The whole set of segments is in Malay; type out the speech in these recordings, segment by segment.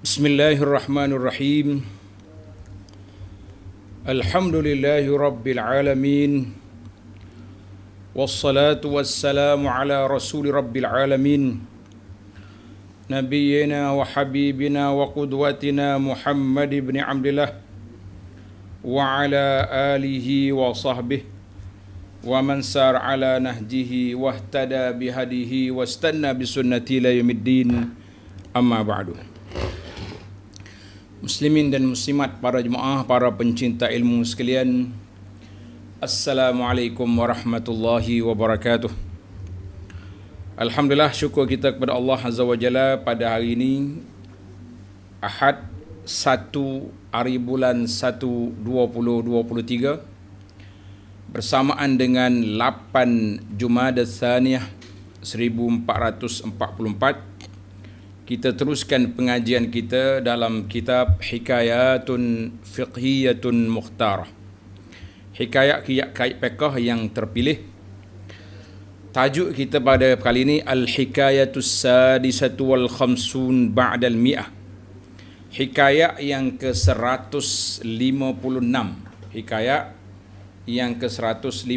Bismillahirrahmanirrahim. Alhamdulillahi rabbil alamin. Wassalatu wassalamu ala rasuli rabbil alamin. Nabiyyina wa habibina wa qudwatina Muhammad ibn Abdillah wa ala alihi wa sahbihi wa man sar ala nahjihi wa ihtada bihadihi wa istanna bisunnati ila yaumiddin. Amma ba'du. Muslimin dan muslimat, para jemaah, para pencinta ilmu sekalian, Assalamualaikum warahmatullahi wabarakatuh. Alhamdulillah, syukur kita kepada Allah Azza wa Jalla pada hari ini Ahad 1 hari bulan 1 2023 bersamaan dengan 8 Jumadah Tsaniyah 1444. Kita teruskan pengajian kita dalam kitab Hikayatun Fiqhiyatun Mukhtarah, hikayat-hikayat fiqh yang terpilih. Tajuk kita pada kali ini Al-Hikayatus Sadisatu wal Khamsun Ba'dal Mi'ah, hikayat yang ke-156. Hikayat yang ke-156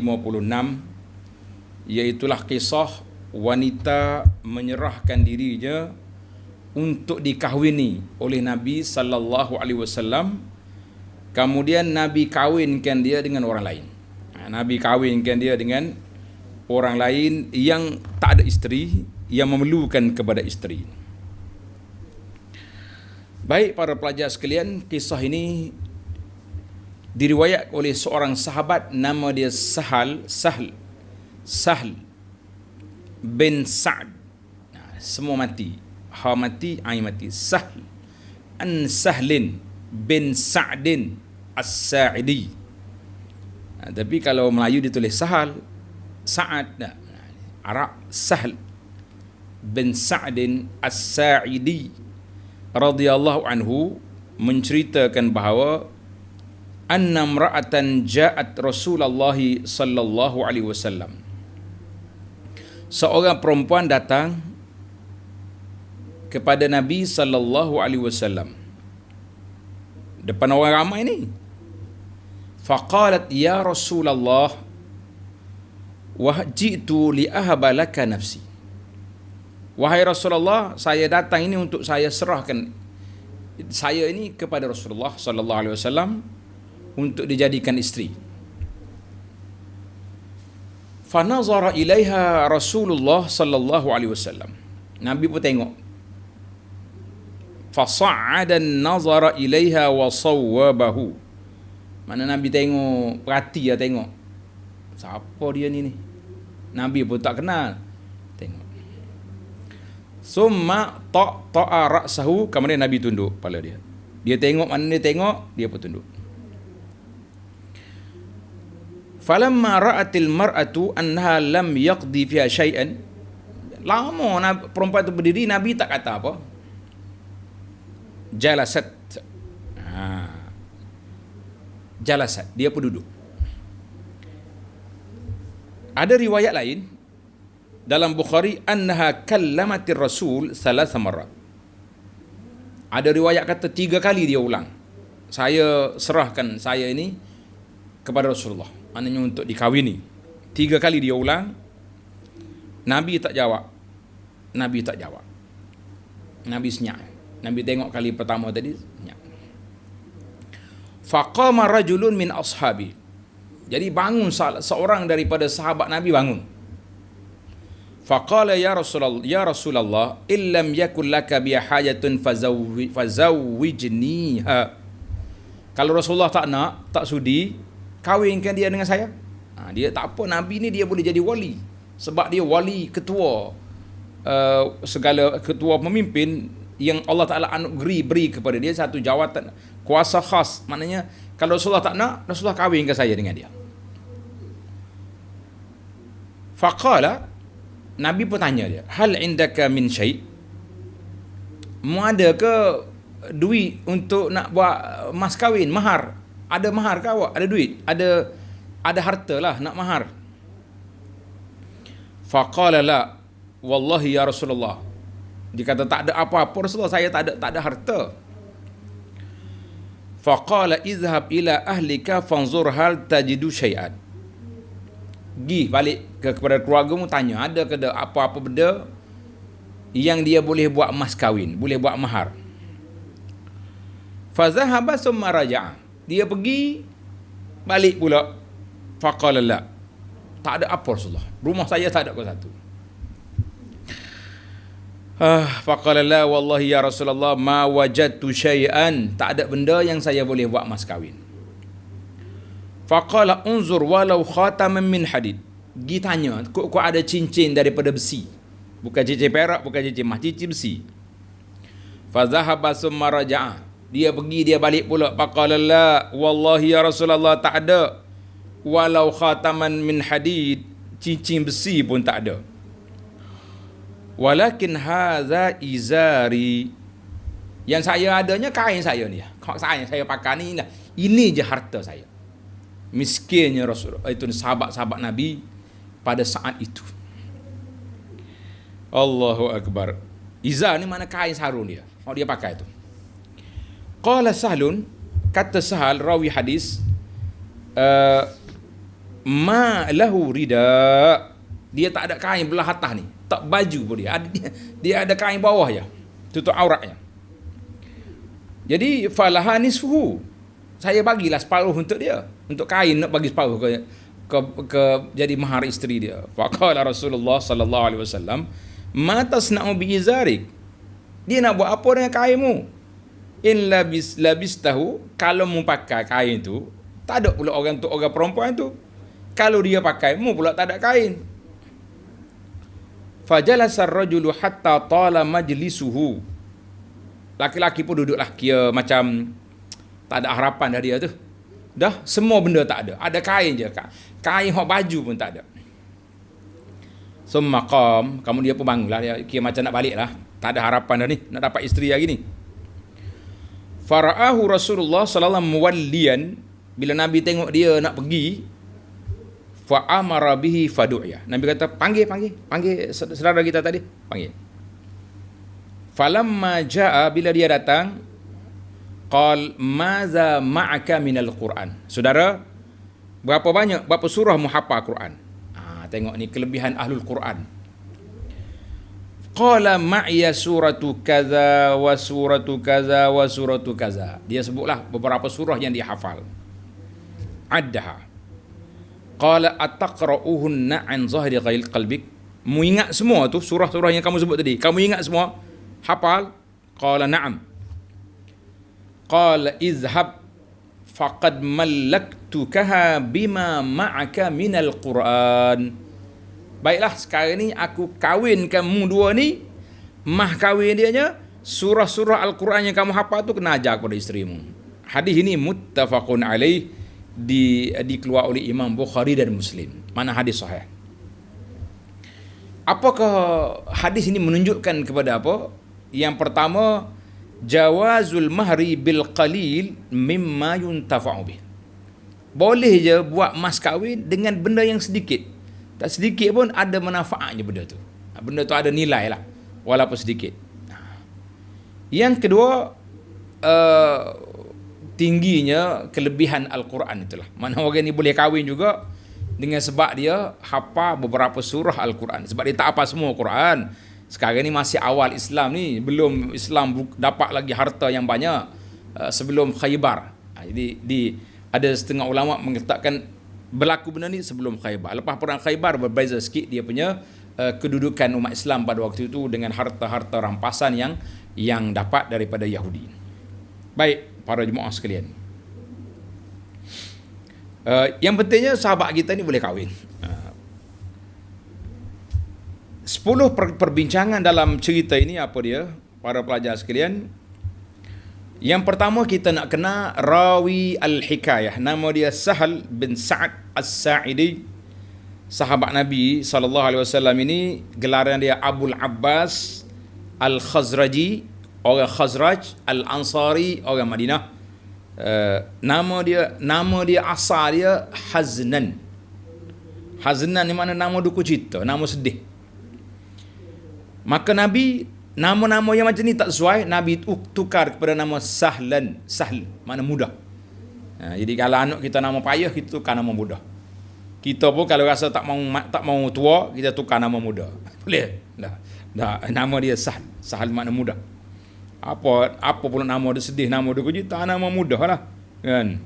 iaitulah kisah wanita menyerahkan dirinya untuk dikahwini oleh Nabi sallallahu alaihi wasallam. Kemudian Nabi kahwinkan dia dengan orang lain. Nabi kahwinkan dia dengan orang lain yang tak ada isteri, yang memerlukan kepada isteri. Baik para pelajar sekalian, kisah ini diriwayat oleh seorang sahabat nama dia Sahl bin Sa'd. Semua mati. Ha mati, ain mati. Sahlin bin Sa'din As-Sa'idi. Tapi kalau Melayu ditulis Sa'ad, Arab Sahl bin Sa'din As-Sa'idi radhiyallahu anhu menceritakan bahawa anna imra'atan ja'at Rasulullah sallallahu alaihi wasallam. Seorang perempuan datang kepada Nabi sallallahu alaihi wasallam depan orang ramai ni. Faqalat ya Rasulullah wa ji'tu li ahaba laka nafsi. Wahai Rasulullah, saya datang ini untuk saya serahkan saya ini kepada Rasulullah sallallahu alaihi wasallam untuk dijadikan isteri. Fa nazara ilaiha Rasulullah sallallahu alaihi wasallam. Nabi pun tengok. Fasa'adan nazara ilaiha wa sawwabahu. Mana Nabi tengok, perhati lah tengok. Siapa dia ni? Nabi pun tak kenal. Tengok. Summa ta'a ra'sahu, kemudian Nabi tunduk kepala dia. Dia tengok, mana dia tengok, dia pun tunduk. Falamma ra'atil mar'atu annaha lam yaqdi fiha syai'an. Lama perempuan tu berdiri, Nabi tak kata apa. Jalasat. Jalasat, dia pun duduk. Ada riwayat lain dalam Bukhari annaha kallamatir Rasul thalatha marrat. Ada riwayat kata 3 kali dia ulang. Saya serahkan saya ini kepada Rasulullah, maknanya untuk dikahwini. 3 kali dia ulang. Nabi tak jawab. Nabi senyap. Nabi tengok kali pertama tadi, senyap. Faqama rajulun min ashabi. Jadi bangun seorang daripada sahabat Nabi bangun. Faqala ya Rasulullah, illam yakul laka bi hajatun fazawwijniha. Kalau Rasulullah tak sudi, kahwinkan dia dengan saya. Dia tak apa, Nabi ni dia boleh jadi wali. Sebab dia wali, ketua, segala ketua pemimpin yang Allah Ta'ala beri kepada dia satu jawatan, kuasa khas. Maknanya kalau Rasulullah tak nak, Rasulullah kahwinkan saya dengan dia. Faqala, Nabi pun tanya dia, hal indaka min syai'? Mu ada ke duit untuk nak buat mas kahwin, mahar? Ada mahar ke awak? Ada duit? Ada harta lah nak mahar. Faqala la, wallahi ya Rasulullah, Dia kata tak ada apa-apa Rasulullah, saya tak ada harta. Faqala izhab ila ahlika fanzur hal tajidu syai'an. Pergi balik kepada keluargamu, tanya ada ke apa-apa benda yang dia boleh buat mas kahwin, boleh buat mahar. Fazahaba summa raja'a. Dia pergi balik pula. Faqala la. Tak ada apa Rasulullah. Rumah saya tak ada apa satu. Faqala la wallahi ya Rasulullah ma wajadtu syai'an. Tak ada benda yang saya boleh buat mas kahwin. Faqala unzur walau khataman min hadid. Pergi tanya, kok ada cincin daripada besi. Bukan cincin perak, bukan cincin emas, cincin besi. Fazahaba summa raja'a. Dia pergi, dia balik pula. Faqala la wallahi ya Rasulullah, tak ada. Walau khataman min hadid, cincin besi pun tak ada. Walakin hadza izari. Yang saya adanya kain saya ni. Kau saya pakai ni lah. Ini je harta saya. Miskinnya Rasulullah, itu sahabat-sahabat Nabi pada saat itu. Allahu Akbar. Izar ni mana kain sarung dia. Oh, dia pakai tu. Qala Sahlun, kata Sahal rawi hadis, ma lahu rida. Dia tak ada kain belah atas ni, tak baju pun dia ada kain bawah je, tutup auratnya. Jadi falaha nisfuhu. Saya bagilah separuh untuk dia. Untuk kain nak bagi separuh ke jadi mahar isteri dia. Faqala Rasulullah sallallahu alaihi wasallam, "Ma tasna'u bi izarik?" Dia nak buat apa dengan kainmu? In labistahu, kalau mu pakai kain tu, tak ada pula orang untuk orang perempuan tu. Kalau dia pakai, mu pula tak ada kain. Fajalasa ar-rajulu hatta tala majlisuhu. Laki-laki pun duduklah kira macam tak ada harapan dari dia tu. Dah semua benda tak ada. Ada kain je. Kain hok baju pun tak ada. Summa qam, kamu dia pun bangunlah, dia kira macam nak balik lah. Tak ada harapan dah ni, nak dapat isteri lagi ni. Fara'ahu Rasulullah sallallahu muwalliyan, bila Nabi tengok dia nak pergi, fa amara bihi fadu'ya. Nabi kata panggil saudara kita tadi, panggil. Falamma jaa, bila dia datang, qal maza ma'aka minal Quran. Saudara, berapa surah mu hafal Quran? Tengok ni kelebihan ahlul Quran. Qala ma'iya suratu kaza wa suratu kaza wa suratu kaza. Dia sebutlah beberapa surah yang dia hafal. Addaha. Qala ataqra'uhunna an zahri qalbik. Mu ingat semua tu surah-surah yang kamu sebut tadi? Kamu ingat semua? Hafal? Qala na'am. Qala izhab faqad mallaktukaha bima ma'aka minal Quran. Baiklah, sekarang ni aku kahwinkan mu dua ni, mah kahwin dianya surah-surah Al-Quran yang kamu hafal tu kena ajar kepada isterimu. Hadis ini muttafaqun alaih, dikeluar oleh Imam Bukhari dan Muslim. Mana hadis sahih. Apakah hadis ini menunjukkan kepada apa? Yang pertama, jawazul mahri bil qalil mimma yuntafa'u bih. Boleh je buat mas kahwin dengan benda yang sedikit. Tak sedikit pun ada manfaatnya benda tu. Benda tu ada nilai lah, walaupun sedikit. Yang kedua, tingginya kelebihan Al-Quran itulah. Mana orang ni boleh kahwin juga dengan sebab dia hafal beberapa surah Al-Quran. Sebab dia tak hafal semua Quran. Sekarang ni masih awal Islam ni, belum Islam dapat lagi harta yang banyak sebelum Khaybar. Jadi ada setengah ulama mengatakan berlaku benda ni sebelum Khaybar. Lepas perang Khaybar berbeza sikit dia punya kedudukan umat Islam pada waktu itu dengan harta-harta rampasan yang dapat daripada Yahudi. Baik, para jemaah sekalian. Yang pentingnya sahabat kita ni boleh kahwin. 10 perbincangan dalam cerita ini apa dia, para pelajar sekalian. Yang pertama kita nak kena rawi al-hikayah. Nama dia Sahal bin Sa'ad As-Sa'idi, sahabat Nabi SAW ini. Gelaran dia Abul Abbas Al-Khazraji, orang Khazraj, Al-Ansari, orang Madinah. Nama dia asal dia Haznan. Haznan ni mana nama duku cita, nama sedih. Maka Nabi Nama-nama yang macam ni tak sesuai, Nabi tukar kepada nama Sahlan. Sahl, makna mudah. Jadi kalau anak kita nama payah, kita tukar nama mudah. Kita pun kalau rasa tak mau tua, kita tukar nama mudah. Boleh? Dah. Nama dia Sahl. Sahl makna mudah. Apa pula nama dia sedih, nama dia kejutan, nama mudah lah. Kan?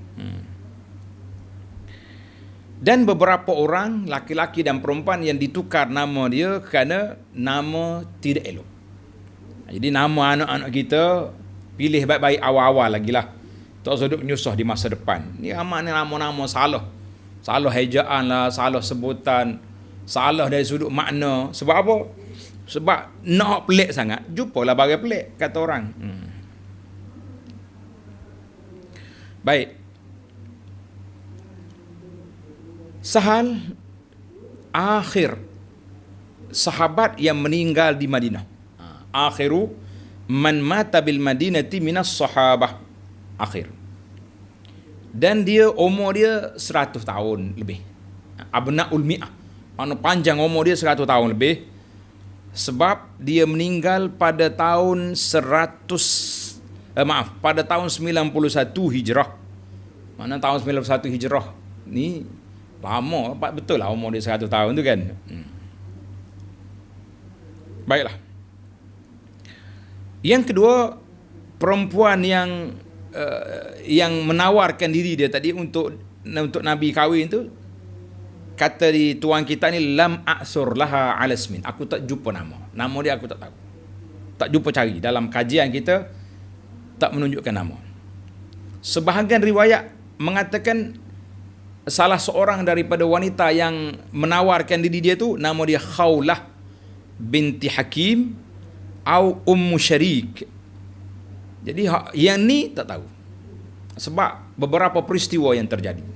Dan beberapa orang, laki-laki dan perempuan yang ditukar nama dia kerana nama tidak elok. Jadi nama anak-anak kita pilih baik-baik awal-awal lagi lah. Tak usah duk nyusah di masa depan. Ni nama-nama salah. Salah ejaan lah, salah sebutan, salah dari sudut makna. Sebab apa? Sebab nak pelik sangat, jumpalah barang pelik, kata orang. Baik. Sahal akhir sahabat yang meninggal di Madinah. Akhiru man mata bil madinati minas sahabah. Akhir. Dan dia umur dia 100 tahun lebih. Abnaul mi'ah. Mana panjang umur dia 100 tahun lebih. Sebab dia meninggal pada tahun pada tahun 91 Hijrah. Mana tahun 91 Hijrah ni lama, betul lah umur dia 100 tahun tu kan. Baiklah. Yang kedua, perempuan yang menawarkan diri dia tadi untuk Nabi kahwin tu, kata di tuan kita ni, lam a'sur laha ala ismin. Aku tak jumpa nama dia aku tak tahu, tak jumpa cari dalam kajian kita, tak menunjukkan nama. Sebahagian riwayat mengatakan salah seorang daripada wanita yang menawarkan diri dia tu nama dia Khawlah binti Hakim atau Ummu Syarik. Jadi yang ni tak tahu, sebab beberapa peristiwa yang terjadi.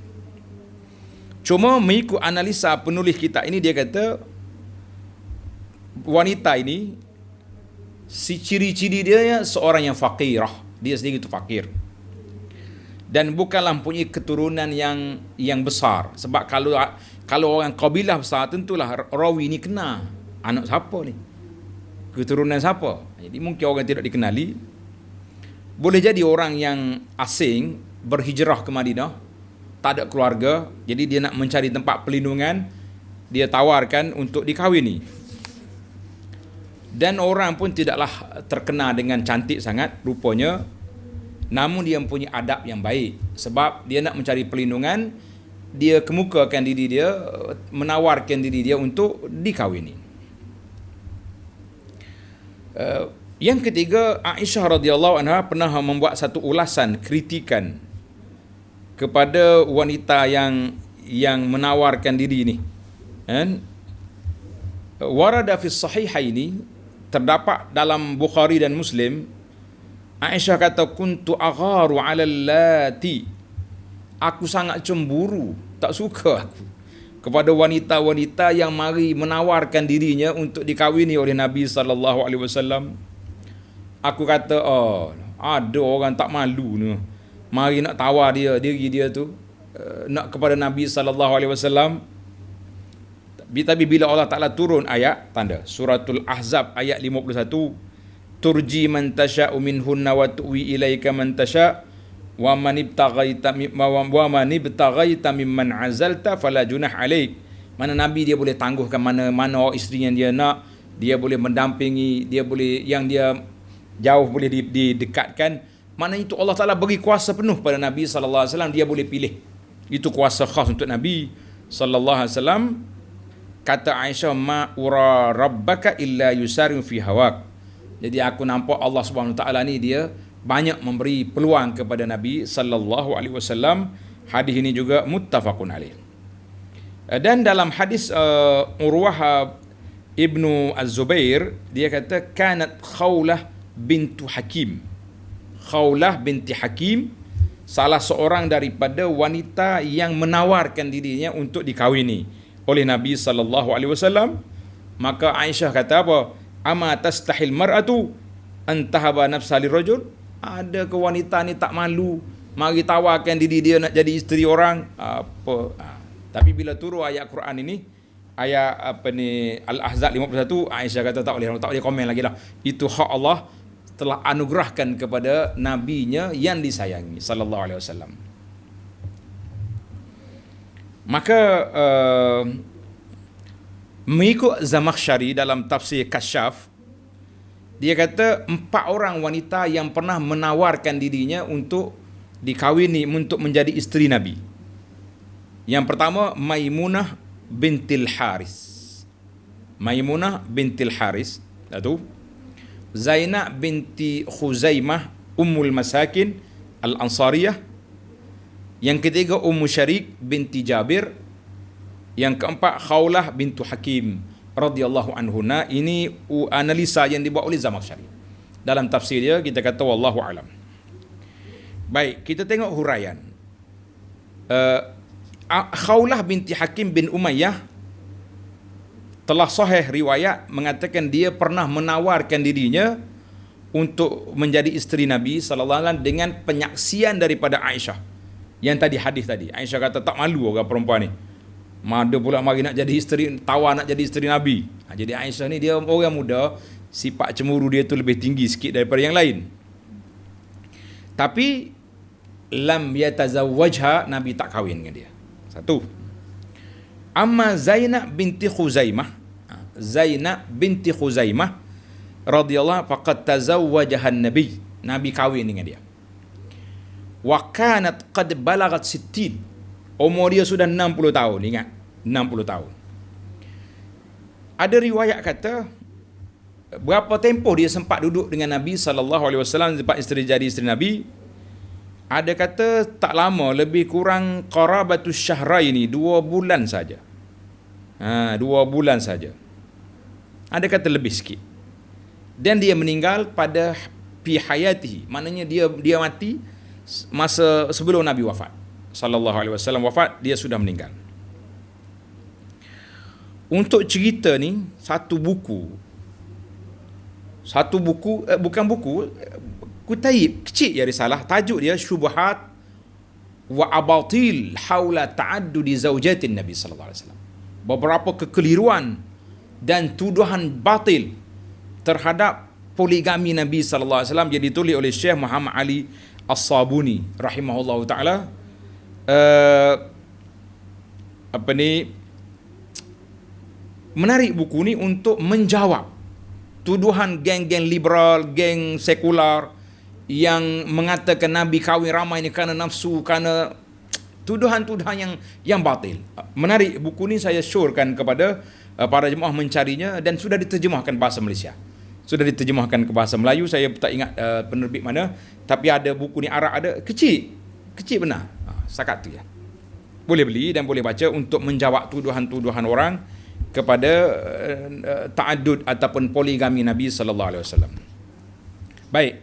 Cuma mengikut analisa penulis kita ini, dia kata wanita ini, si ciri-ciri dia seorang yang fakirah. Dia sendiri itu fakir. Dan bukanlah mempunyai keturunan yang besar. Sebab kalau orang kabilah besar, tentulah rawi ni kena anak siapa ni, keturunan siapa. Jadi mungkin orang tidak dikenali. Boleh jadi orang yang asing berhijrah ke Madinah, tak ada keluarga, jadi dia nak mencari tempat perlindungan, dia tawarkan untuk dikahwini. Dan orang pun tidaklah terkenal dengan cantik sangat rupanya, namun dia mempunyai adab yang baik. Sebab dia nak mencari perlindungan, dia kemukakan diri dia, menawarkan diri dia untuk dikahwini. Yang ketiga, Aisyah radhiyallahu anha pernah membuat satu ulasan kritikan kepada wanita yang menawarkan diri ini. Warada fi sahihaini, terdapat dalam Bukhari dan Muslim, Aisyah kata, kuntu agharu 'ala allati, aku sangat cemburu, tak suka aku kepada wanita-wanita yang mari menawarkan dirinya untuk dikahwini oleh Nabi sallallahu alaihi wasallam. Aku kata, ada orang tak malu ni, mari nak tawar diri dia tu nak kepada Nabi sallallahu alaihi wasallam. Tapi bila Allah Taala turun ayat tanda suratul Ahzab ayat 51, turji man tasha'u minhunna wa tuwi ilaika man tasha' wa man ibtaghaita mimman azalta fala junah alaik. Mana Nabi dia boleh tangguhkan mana isteri yang dia nak, dia boleh mendampingi, dia boleh yang dia jauh boleh didekatkan. Mana itu Allah Taala bagi kuasa penuh pada Nabi sallallahu alaihi wasallam, dia boleh pilih. Itu kuasa khas untuk Nabi sallallahu alaihi wasallam. Kata Aisyah, ma ura rabbaka illa yusarim fi hawak. Jadi aku nampak Allah Subhanahu Wa Taala ni dia banyak memberi peluang kepada Nabi sallallahu alaihi wasallam. Hadis ini juga muttafaqun alaih. Dan dalam hadis Urwah Ibnu Az-Zubair, dia kata kanat Khawlah bintu Hakim. Khawlah binti Hakim salah seorang daripada wanita yang menawarkan dirinya untuk dikahwini oleh Nabi sallallahu alaihi wasallam. Maka Aisyah kata apa? Ama tastahil mar'atu an tahaba nafsa lirajul? Ada ke wanita ni tak malu mari tawarkan diri dia nak jadi isteri orang? Apa? Tapi bila turun ayat Quran ini, ayat apa ni Al-Ahzab 51, Aisyah kata tak boleh komen lagi lah. Itu hak Allah telah anugerahkan kepada nabinya yang disayangi sallallahu alaihi wasallam. Maka mengikut Zamakhsyari dalam tafsir Kasyaf, dia kata 4 orang wanita yang pernah menawarkan dirinya untuk dikawini, untuk menjadi isteri Nabi. Yang pertama Maimunah bintil Haris. Maimunah bintil Haris. Satu. Zainab binti Khuzaimah Ummul Masakin Al-Ansariyah. Yang ketiga Ummu Syarik binti Jabir. Yang keempat Khawlah bintu Hakim radhiyallahu anhuna. Ini analisa yang dibuat oleh Zamakhsyari. Dalam tafsir dia kita kata wallahu alam. Baik, kita tengok huraian. Khawlah binti Hakim bin Umayyah telah sahih riwayat mengatakan dia pernah menawarkan dirinya untuk menjadi isteri Nabi sallallahu alaihi wasallam dengan penyaksian daripada Aisyah. Yang tadi hadis tadi, Aisyah kata tak malu orang perempuan ni. Ada pula mari nak jadi isteri, tawar nak jadi isteri Nabi. Jadi Aisyah ni dia orang muda, sifat cemburu dia tu lebih tinggi sikit daripada yang lain. Tapi lam yatazawwajha, Nabi tak kahwin dengan dia. Satu. Amma Zainab binti Khuzaimah, Zainab binti Khuzaimah radhiyallahu faqad tazawwajaha Nabi. Nabi kahwin dengan dia. Wa kanat qad balagat 60. Umur dia sudah 60 tahun, ingat. 60 tahun. Ada riwayat kata berapa tempoh dia sempat duduk dengan Nabi sallallahu alaihi wasallam, sempat jadi isteri Nabi. Ada kata tak lama, lebih kurang qarabatus syahraini, 2 bulan saja. 2 bulan saja. Ada kata lebih sikit. Dan dia meninggal pada fi hayatihi, maknanya dia mati masa sebelum Nabi wafat. Sallallahu alaihi wasallam wafat, dia sudah meninggal. Untuk cerita ni satu buku bukan buku, kutaib kecil ya risalah, tajuk dia Syubhat wa Abatil haula ta'addudi zaujatin Nabi sallallahu alaihi wasallam. Beberapa kekeliruan dan tuduhan batil terhadap poligami Nabi sallallahu alaihi wasallam, yang ditulis oleh Syekh Muhammad Ali As-Sabuni rahimahullahu taala. Menarik buku ni untuk menjawab tuduhan geng-geng liberal, geng sekular yang mengatakan Nabi kahwin ramai ni kerana nafsu, kerana tuduhan-tuduhan yang batil. Menarik, buku ni saya syorkan kepada para jemaah mencarinya, dan sudah diterjemahkan bahasa Malaysia. Sudah diterjemahkan ke bahasa Melayu, saya tak ingat penerbit mana, tapi ada buku ni Arab ada, kecil benar. Setakat tu ya. Boleh beli dan boleh baca untuk menjawab tuduhan-tuduhan orang kepada ta'addud ataupun poligami Nabi sallallahu alaihi wasallam. Baik.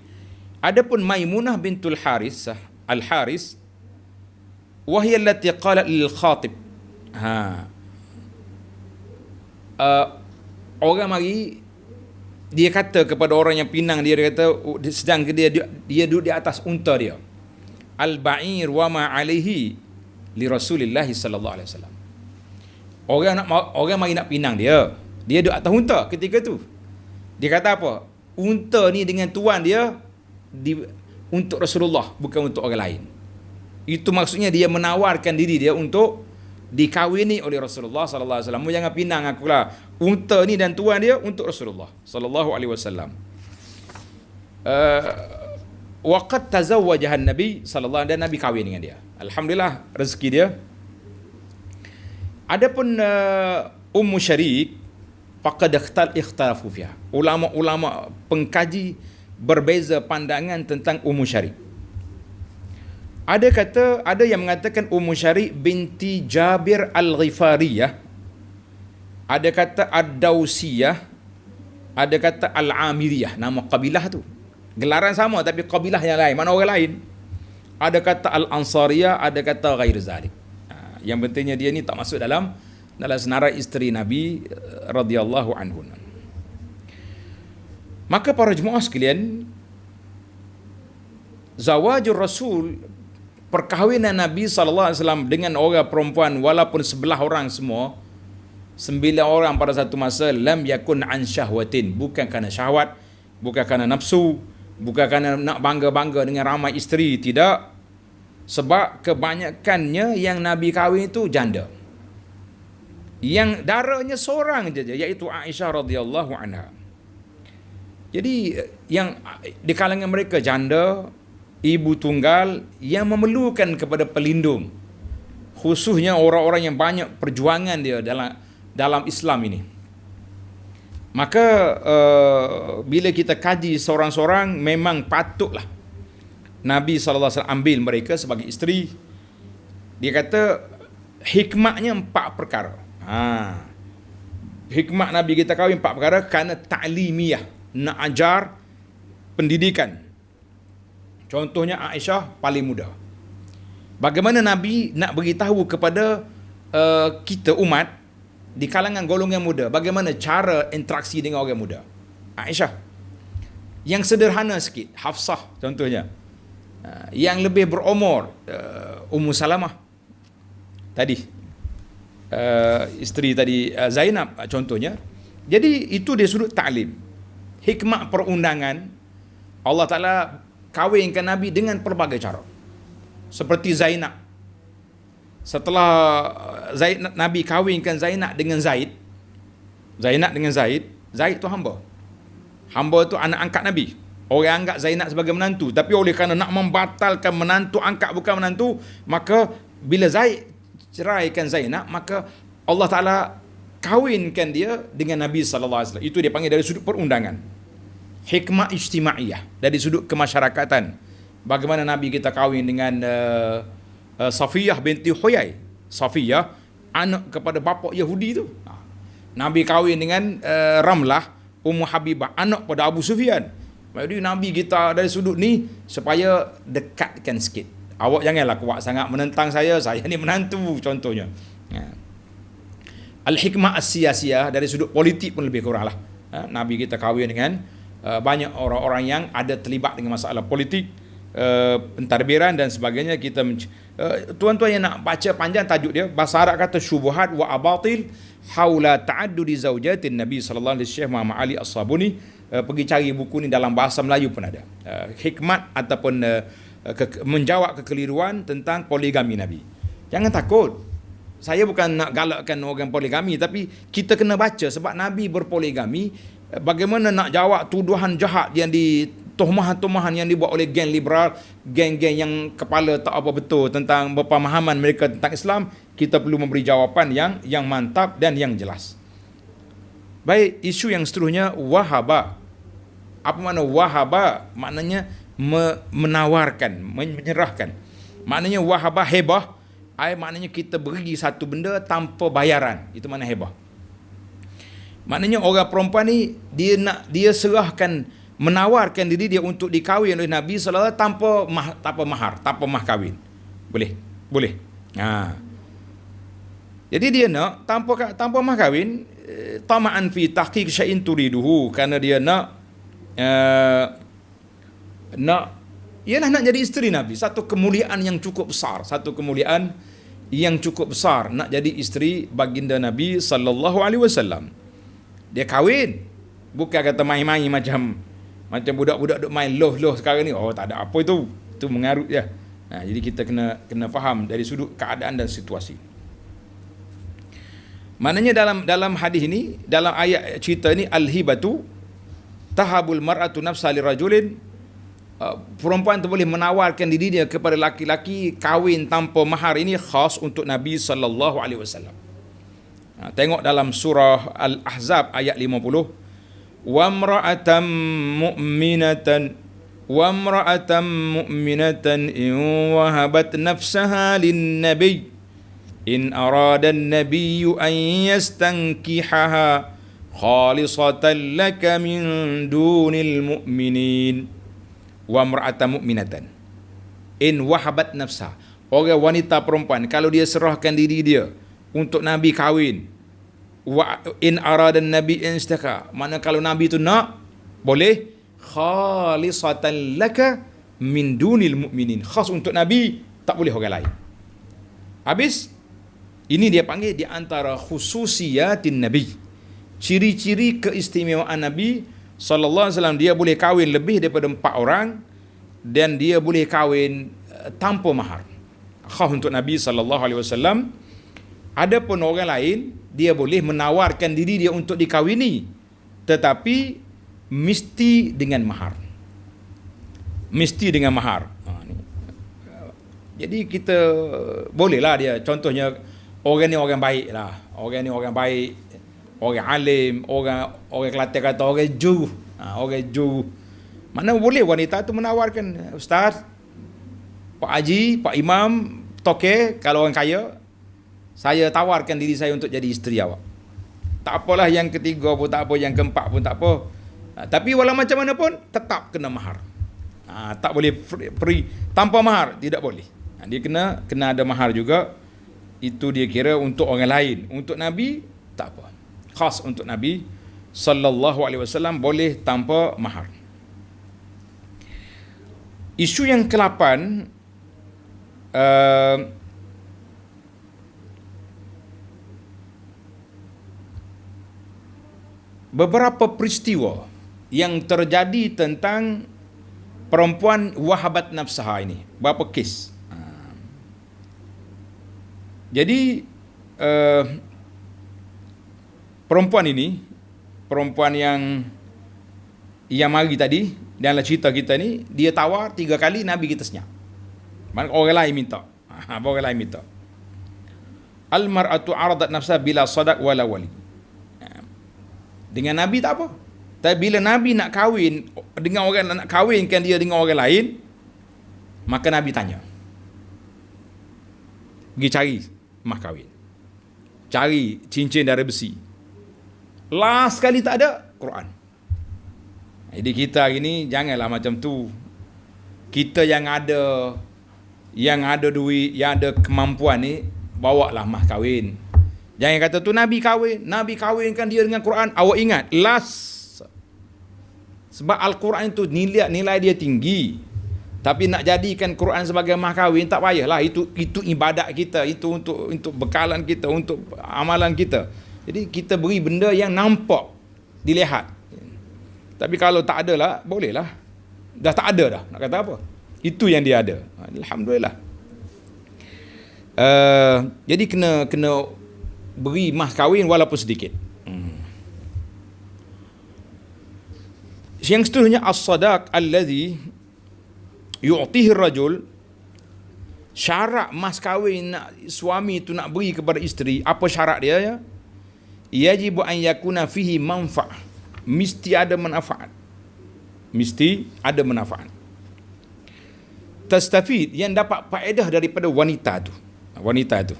Adapun Maimunah bintul Haris Al-Haris, wahiyya allati qalat lil khatib. Orang mari dia kata kepada orang yang pinang dia kata, sedang dia duduk di atas unta dia. Al-ba'ir wa ma alaihi li Rasulillah sallallahu alaihi wasallam. Orang mari nak pinang dia duduk atas unta ketika tu. Dia kata apa? Unta ni dengan tuan dia untuk Rasulullah, bukan untuk orang lain. Itu maksudnya dia menawarkan diri dia untuk dikawini oleh Rasulullah sallallahu alaihi wasallam. Jangan pinang akulah. Unta ni dan tuan dia untuk Rasulullah sallallahu alaihi wasallam. Waqad tazawwajaha Nabi sallallahu alaihi wasallam, dan Nabi kahwin dengan dia. Alhamdulillah, rezeki dia. Adapun Ummu Syarik, faqad ikhtalafu fiha. Ulama-ulama pengkaji berbeza pandangan tentang Ummu Syarik. Ada yang mengatakan Ummu Syarik binti Jabir Al-Ghifariyah, ada kata Ad-Dausiyah, ada kata Al-Amiriyah, nama kabilah tu. Gelaran sama tapi kabilah yang lain, mana orang lain. Ada kata Al-Ansariyah, ada kata ghair zalik. Yang pentingnya dia ni tak masuk dalam senarai isteri Nabi radhiyallahu anhu. Maka para jemaah sekalian, zawajur Rasul, perkahwinan Nabi sallallahu alaihi wasallam dengan orang perempuan walaupun sebelah orang semua, 9 orang pada satu masa, lam yakun an syahwatin, bukan kerana syahwat, bukan kerana nafsu, bukan kerana nak bangga-bangga dengan ramai isteri, tidak. Sebab kebanyakannya yang Nabi kahwin itu janda. Yang darahnya seorang saja, iaitu Aisyah radhiyallahu anha. Jadi yang di kalangan mereka janda, ibu tunggal yang memerlukan kepada pelindung, khususnya orang-orang yang banyak perjuangan dia dalam Islam ini. Maka bila kita kaji seorang-seorang, memang patutlah Nabi SAW ambil mereka sebagai isteri. Dia kata hikmahnya 4 perkara. Hikmah Nabi kita kahwin 4 perkara, kerana ta'limiyah, nak ajar pendidikan. Contohnya Aisyah paling muda. Bagaimana Nabi nak beritahu kepada kita umat di kalangan golongan muda, bagaimana cara interaksi dengan orang muda. Aisyah. Yang sederhana sikit, Hafsah contohnya. Yang lebih berumur, Ummu Salamah tadi, isteri tadi, Zainab contohnya. Jadi itu dia sudut ta'lim. Hikmah perundangan, Allah Ta'ala kahwinkan Nabi dengan pelbagai cara. Seperti Zainab. Setelah Nabi kahwinkan Zainab dengan Zaid, Zaid tu hamba. Hamba tu anak angkat Nabi. Orang anggap Zainab sebagai menantu, tapi oleh kerana nak membatalkan menantu angkat bukan menantu, maka bila Zaid ceraikan Zainab, maka Allah Ta'ala kahwinkan dia dengan Nabi SAW. Itu dia panggil dari sudut perundangan. Hikmah ijtimaiyah, dari sudut kemasyarakatan. Bagaimana Nabi kita kahwin dengan Safiyah binti Huyai. Safiyah, anak kepada bapa Yahudi tu. Nabi kahwin dengan Ramlah, Ummu Habibah, anak pada Abu Sufyan. Jadi Nabi kita dari sudut ni supaya dekatkan sikit. Awak janganlah kuat sangat menentang saya ni menantu contohnya. Al-hikmah as-siyasiyah, dari sudut politik pun lebih kurang lah. Nabi kita kahwin dengan banyak orang-orang yang ada terlibat dengan masalah politik, pentadbiran dan sebagainya. Kita tuan-tuan yang nak baca panjang tajuk dia, bahasa Arab kata syubuhat wa abatil haula ta'addudi zaujatin Nabi sallallahu alaihi wasallam, Muhammad Ali As-Sabuni. Pergi cari buku ni, dalam bahasa Melayu pun ada. Hikmat ataupun menjawab kekeliruan tentang poligami Nabi. Jangan takut. Saya bukan nak galakkan orang poligami, tapi kita kena baca sebab Nabi berpoligami. Bagaimana nak jawab tuduhan jahat yang tohmahan-tohmahan yang dibuat oleh geng liberal, geng-geng yang kepala tak apa betul tentang pemahaman mereka tentang Islam. Kita perlu memberi jawapan yang mantap dan yang jelas. Baik, isu yang seterusnya, wahaba. Apa makna wahaba? Maknanya menawarkan, menyerahkan. Maknanya wahaba hebah, maknanya kita beri satu benda tanpa bayaran. Itu makna hebah. Maknanya orang perempuan ni dia serahkan, menawarkan diri dia untuk dikahwin oleh Nabi sallallahu alaihi wasallam tanpa mahar, tanpa mah kahwin. Boleh. Jadi dia nak tanpa mah kahwin, tama'an fi tahqiq syai'in turiduhu, kerana dia nak nak jadi isteri Nabi. Satu kemuliaan yang cukup besar, nak jadi isteri baginda Nabi sallallahu alaihi wasallam. Dia kahwin, bukan kata main-main macam budak-budak duk main loh sekarang ni. Tak ada apa itu mengarut je. Jadi kita kena faham dari sudut keadaan dan situasi. Maknanya dalam hadis ini, dalam ayat cerita ini, al-hibatu tahabul mar'atu nafsa lirajulin, perempuan tu boleh menawarkan diri dia kepada laki-laki, kahwin tanpa mahar. Ini khas untuk Nabi sallallahu alaihi wasallam. Tengok dalam surah Al-Ahzab ayat 50. Wa imra'atan mu'minatan in wahabat nafsaha lin-nabi in arada an-nabiyyu an yastankihaha khalisatan laka min dunil mu'minin. Wa imra'atan mu'minatan in wahabat nafsaha, orang wanita perempuan kalau dia serahkan diri dia untuk Nabi kahwin, wa in arada an-nabi istaka, mana kalau Nabi tu nak, boleh, khalisatan laka min dunil mu'minin, khas untuk Nabi, tak boleh orang lain. Habis Ini dia panggil di antara khususiyatin Nabi. Ciri-ciri keistimewaan Nabi sallallahu alaihi wasallam, dia boleh kahwin lebih daripada 4 orang dan dia boleh kahwin tanpa mahar. Khas untuk Nabi sallallahu alaihi wasallam. Adapun orang lain, dia boleh menawarkan diri dia untuk dikahwini, tetapi mesti dengan mahar. Mesti dengan mahar. Jadi kita bolehlah dia, contohnya orang ni orang baik lah. Orang ni orang baik, orang alim, orang Kelantan kata orang juru. Orang juru. Mana boleh wanita tu menawarkan, Ustaz, Pak Haji, Pak Imam, Tokeh, kalau orang kaya, saya tawarkan diri saya untuk jadi isteri awak. Tak apalah yang ketiga pun tak apa, yang keempat pun tak apa. Tapi walau macam mana pun tetap kena mahar. Tak boleh free tanpa mahar, tidak boleh. Dia kena ada mahar juga. Itu dia kira untuk orang lain. Untuk Nabi tak apa. Khas untuk Nabi sallallahu alaihi wasallam boleh tanpa mahar. Isu yang ke-8, beberapa peristiwa yang terjadi tentang perempuan wahabat nafsaha ini. Berapa kes? Jadi perempuan ini, perempuan yang mari tadi dalam cerita kita ni, dia tawar 3 kali, Nabi kita senyap. Orang lain minta. Orang lain minta. Al-mar'atu aradat nafsah bila sadaq wala wali. Dengan Nabi tak apa. Tapi bila Nabi nak kahwin dengan orang, nak kahwinkan dia dengan orang lain, maka Nabi tanya. Pergi cari mas kahwin. Cari cincin dari besi. Last sekali tak ada, Quran. Jadi kita hari ni janganlah macam tu. Kita yang ada duit, yang ada kemampuan ni, bawalah mas kahwin. Jangan kata tu Nabi kahwinkan dia dengan Quran. Awak ingat, last. Sebab Al-Quran itu nilai dia tinggi. Tapi nak jadikan Quran sebagai mas kahwin, tak payahlah. Itu ibadat kita, itu untuk bekalan kita, untuk amalan kita. Jadi kita beri benda yang nampak, dilihat. Tapi kalau tak ada lah, bolehlah. Dah tak ada dah, nak kata apa? Itu yang dia ada. Alhamdulillah. Jadi kena beri mas kahwin walaupun sedikit. Yang seterusnya, as-sadaq allazi yu'tihi ar-rajul. Syarat mas kahwin nak suami tu nak beri kepada isteri, apa syarat dia ya? Yajibu an yakuna fihi manfa'ah. Mesti ada manfaat. Mesti ada manfaat. Tastafid, yang dapat faedah daripada wanita tu. Wanita tu.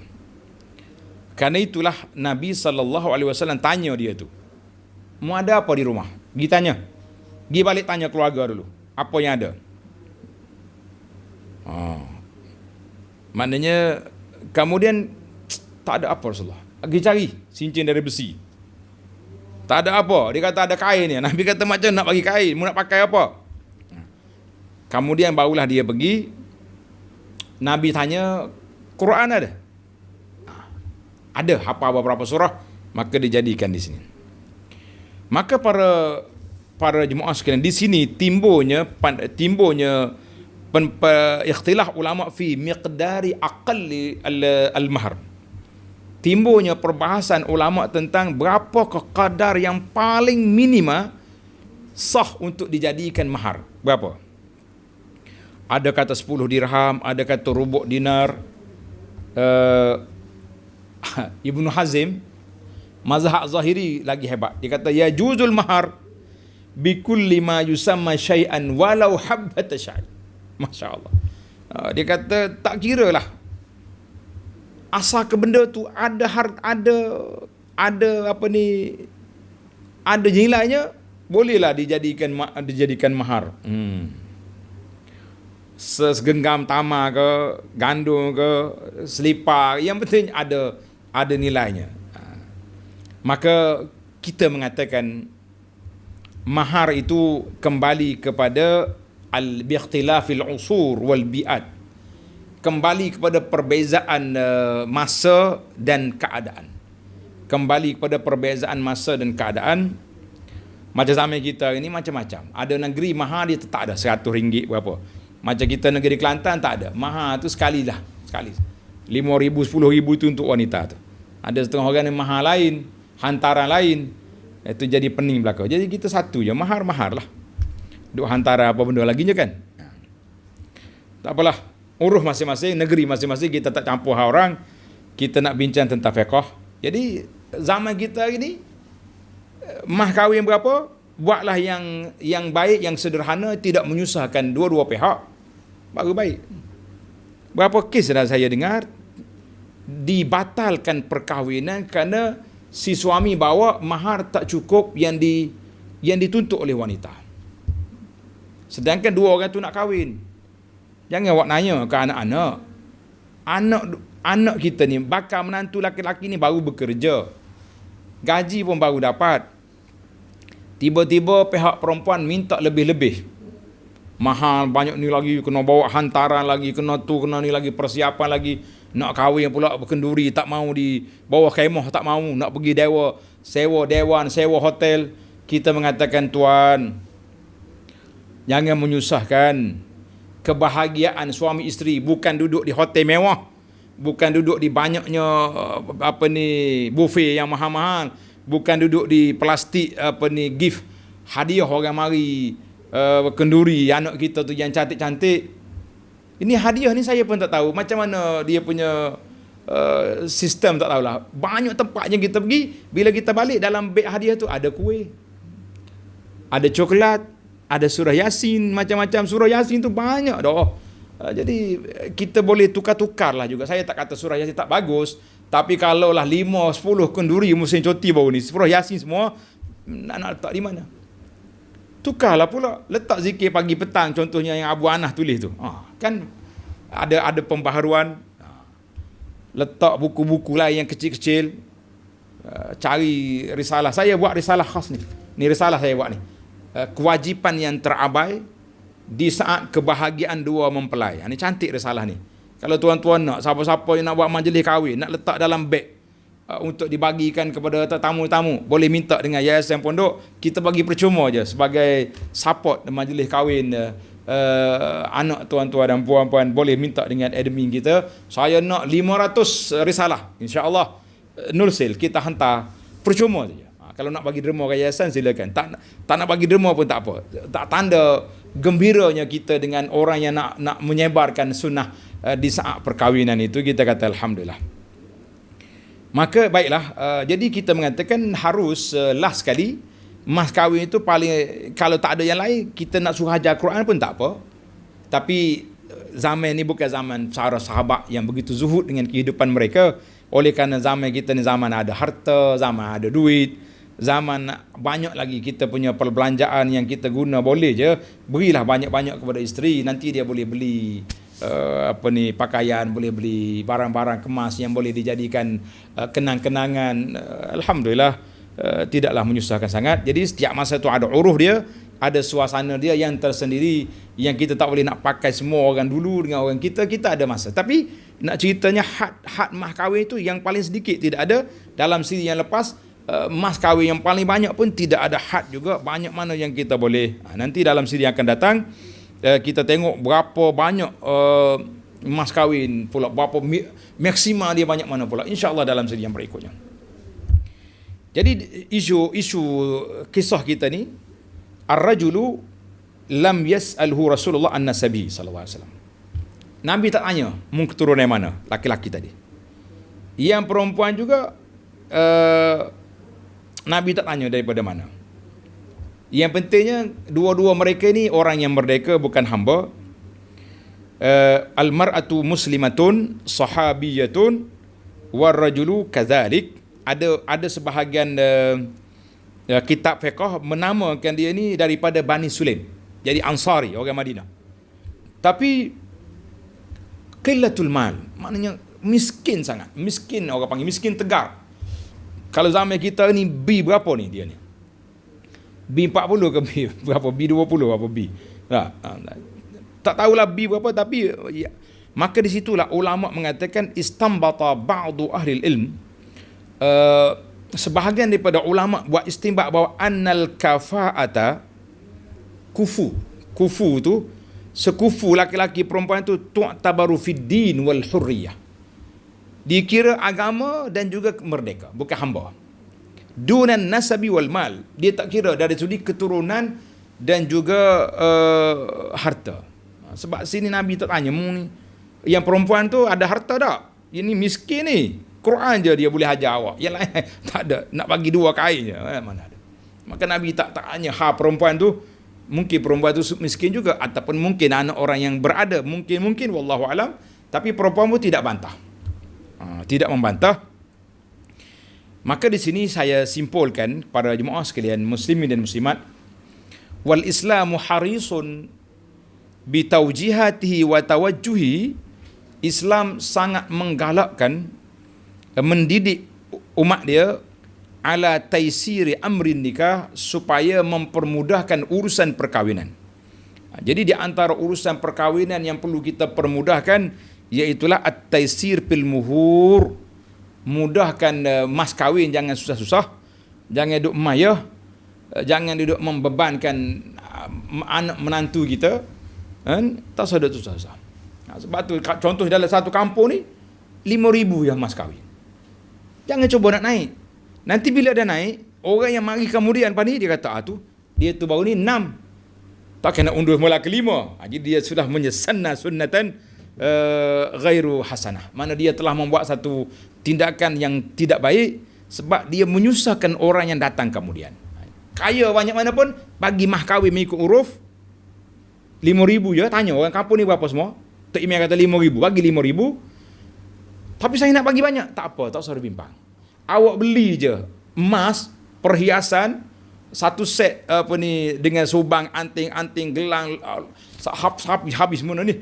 Karena itulah Nabi SAW tanya dia tu, mau ada apa di rumah? Pergi tanya. Pergi balik tanya keluarga dulu. Apa yang ada? Maknanya kemudian tak ada apa Rasulullah. Pergi cari cincin dari besi. Tak ada apa. Dia kata ada kain ni. Nabi kata macam nak bagi kain, mau nak pakai apa? Kemudian barulah dia pergi. Nabi tanya, Quran ada? Ada, hafal beberapa surah, maka dijadikan di sini. Maka para jemaah sekalian, di sini timbulnya ikhtilaf ulama fi miqdari aqalli al-mahr. Timbulnya perbahasan ulama tentang berapa kadar yang paling minima sah untuk dijadikan mahar. Berapa? Ada kata 10 dirham, ada kata rubu' dinar. Ibnu Hazim, mazhab Zahiri lagi hebat. Dia kata ya juzul mahar bi kulli ma yusamma syai'an walau habbat syai'. Masya-Allah. Dia kata tak kiralah asal ke benda tu ada nilainya, bolehlah dijadikan mahar. Segenggam tamar ke, gandum ke, selipar, yang penting ada nilainya. Maka kita mengatakan mahar itu kembali kepada al-bikhtilafil usur wal bi'at. kembali kepada perbezaan masa dan keadaan. Kembali kepada perbezaan masa dan keadaan. Macam zaman kita ini macam-macam. Ada negeri mahar dia tak ada RM100 berapa. Macam kita negeri Kelantan tak ada. Mahar tu sekali. 5,000, 10,000 tu untuk wanita tu. Ada setengah orang yang mahar lain, hantaran lain. Itu jadi pening belaka. Jadi kita satu je, mahar lah. Duk hantaran apa benda lagi je kan. Tak apalah. Urus masing-masing, negeri masing-masing, kita tak campur hal orang. Kita nak bincang tentang fiqh. Jadi zaman kita ini mah kahwin berapa? Buatlah yang baik, yang sederhana, tidak menyusahkan dua-dua pihak. Baru baik. Berapa kes dah saya dengar dibatalkan perkahwinan kerana si suami bawa mahar tak cukup yang dituntut oleh wanita. Sedangkan dua orang tu nak kahwin. Jangan awak nanya ke anak-anak. Anak kita ni, bakal menantu laki-laki ni baru bekerja. Gaji pun baru dapat. Tiba-tiba pihak perempuan minta lebih-lebih. Mahal banyak ni lagi, kena bawa hantaran lagi, kena tu, kena ni lagi, persiapan lagi. Nak kahwin pula berkenduri, tak mau di bawah kemah, tak mau. Nak pergi sewa dewan, sewa hotel. Kita mengatakan, tuan, jangan menyusahkan. Kebahagiaan suami isteri bukan duduk di hotel mewah. Bukan duduk di banyaknya buffet yang mahal-mahal. Bukan duduk di plastik gift hadiah orang mari kenduri anak kita tu yang cantik-cantik. Ini hadiah ni saya pun tak tahu macam mana dia punya sistem, tak tahulah. Banyak tempat yang kita pergi, bila kita balik dalam beg hadiah tu ada kuih, ada coklat, ada surah Yasin, macam-macam surah Yasin tu banyak dah. Jadi kita boleh tukar-tukar lah juga. Saya tak kata surah Yasin tak bagus, tapi kalau lah 5-10 kenduri musim cuti baru ni, surah Yasin semua, nak letak di mana? Tukarlah pula. Letak zikir pagi petang, contohnya yang Abu Anah tulis tu. Kan ada pembaharuan. Letak buku-buku lah yang kecil-kecil. Cari risalah. Saya buat risalah khas ni. Ni risalah saya buat ni. Kewajipan yang terabai di saat kebahagiaan dua mempelai. Ini cantik risalah ni. Kalau tuan-tuan nak, siapa-siapa yang nak buat majlis kahwin, nak letak dalam beg untuk dibagikan kepada tetamu-tetamu, boleh minta dengan Yayasan Pondok. Kita bagi percuma je sebagai support majlis kahwin anak tuan-tuan dan puan-puan. Boleh minta dengan admin kita. Saya nak 500 risalah. InsyaAllah nulsil kita hantar percuma saja. Kalau nak bagi derma ke yayasan silakan. Tak nak bagi derma pun tak apa. Tak tanda gembiranya kita dengan orang yang nak menyebarkan sunnah di saat perkahwinan itu, kita kata alhamdulillah. Maka baiklah, jadi kita mengatakan harus last sekali mas kahwin itu paling, kalau tak ada yang lain kita nak suruh ajar Quran pun tak apa. Tapi zaman ni bukan zaman para sahabat yang begitu zuhud dengan kehidupan mereka. Oleh kerana zaman kita ni zaman ada harta, zaman ada duit, zaman banyak lagi kita punya perbelanjaan yang kita guna, boleh je berilah banyak-banyak kepada isteri, nanti dia boleh beli pakaian, boleh beli barang-barang kemas yang boleh dijadikan kenang-kenangan. Alhamdulillah, tidaklah menyusahkan sangat. Jadi setiap masa tu ada uruh dia, ada suasana dia yang tersendiri, yang kita tak boleh nak pakai semua orang dulu dengan orang kita ada masa. Tapi nak ceritanya had mah kahwin itu yang paling sedikit tidak ada. Dalam siri yang lepas, mas kahwin yang paling banyak pun tidak ada had juga, banyak mana yang kita boleh. Nanti dalam siri yang akan datang kita tengok berapa banyak mas kahwin pula, berapa maksima dia banyak mana pula, insya-Allah dalam siri yang berikutnya. Jadi isu kisah kita ni, ar-rajulu lam yas'alhu Rasulullah an-nasabi sallallahu alaihi wasallam. Nabi tak tanya mu keturunan mana laki-laki tadi. Yang perempuan juga Nabi tak tanya daripada mana. Yang pentingnya dua-dua mereka ni orang yang merdeka, bukan hamba. Al-mar'atu muslimatun sahabiyatun war-rajulu kadzalik. Ada sebahagian kitab fiqh menamakan dia ni daripada Bani Sulaim. Jadi Ansari, orang Madinah. Tapi qillatul mal, maknanya miskin sangat. Miskin, orang panggil miskin tegar. Kalau zaman kita ni B berapa ni dia ni? B40 ke B berapa? B20 apa B? Tak tahulah B berapa, tapi ya, Maka di situlah ulama mengatakan istambata ba'du ahli ilm, sebahagian daripada ulama buat istinbat bahawa annal kafa'ata, kufu tu, sekufu laki-laki perempuan tu tu'tabaru fid din wal hurriyah, dikira agama dan juga merdeka, bukan hamba. Dunan nasabi wal mal, dia tak kira dari segi keturunan dan juga harta. Sebab sini Nabi tak tanya, ni yang perempuan tu ada harta tak? Ini miskin ni, Quran je dia boleh hajar awak, yang lain tak ada, nak bagi 2 kain je, mana ada. Maka Nabi tak tanya perempuan tu, mungkin perempuan tu miskin juga, ataupun mungkin anak orang yang berada, mungkin wallahu alam. Tapi perempuan pun tidak bantah, tidak membantah. Maka di sini saya simpulkan para jemaah sekalian, muslimin dan muslimat, wal islamu harisun bi tawjihatihi wa tawajjuhi, Islam sangat menggalakkan, mendidik umat dia ala taisiri amrin nikah, supaya mempermudahkan urusan perkahwinan. Jadi di antara urusan perkahwinan yang perlu kita permudahkan, iaitulah at-taisir fil muhur, mudahkan mas kahwin, jangan susah-susah, jangan duduk mayah, jangan duduk membebankan anak menantu kita, tak usah duduk susah-susah. Sebab tu contoh dalam satu kampung ni 5,000 yang mas kahwin. Jangan cuba nak naik. Nanti bila dah naik, orang yang mari kemudian pada ni dia kata, tu dia tu baru ni 6, tak kena undur mula ke-5. Jadi dia sudah menyesanna sunnatan ghairu hasanah. Mana dia telah membuat satu tindakan yang tidak baik, sebab dia menyusahkan orang yang datang kemudian. Kaya banyak mana pun, bagi mah kahwin mengikut uruf 5,000 je. Tanya orang kampung ni berapa semua, Tok Imam kata 5,000, bagi 5,000. Tapi saya nak bagi banyak, tak apa, tak usah bimbang. Awak beli je emas, perhiasan, satu set dengan subang, anting, gelang, habis mana ni,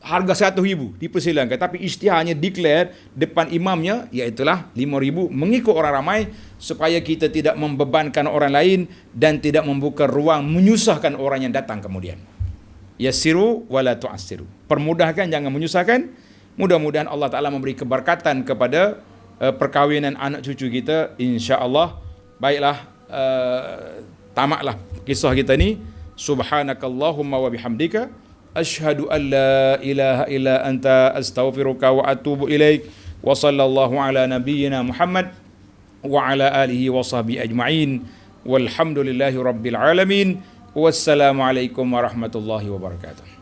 harga 100,000 dipersilakan. Tapi isytiharnya declare depan imamnya, iaitulah 5,000, mengikut orang ramai, supaya kita tidak membebankan orang lain dan tidak membuka ruang menyusahkan orang yang datang kemudian. Yassiru wala tu'assiru, permudahkan, jangan menyusahkan. Mudah-mudahan Allah Ta'ala memberi keberkatan kepada perkahwinan anak cucu kita, insya-Allah. Baiklah, tamatlah kisah kita ni. Subhanakallahumma wa bihamdika, asyhadu an la ilaha illa anta, astaghfiruka wa atubu ilaik. Wa sallallahu ala nabiyyina Muhammad wa ala alihi wa sahbihi ajma'in. Walhamdulillahi rabbil alamin. Wassalamualaikum warahmatullahi wabarakatuh.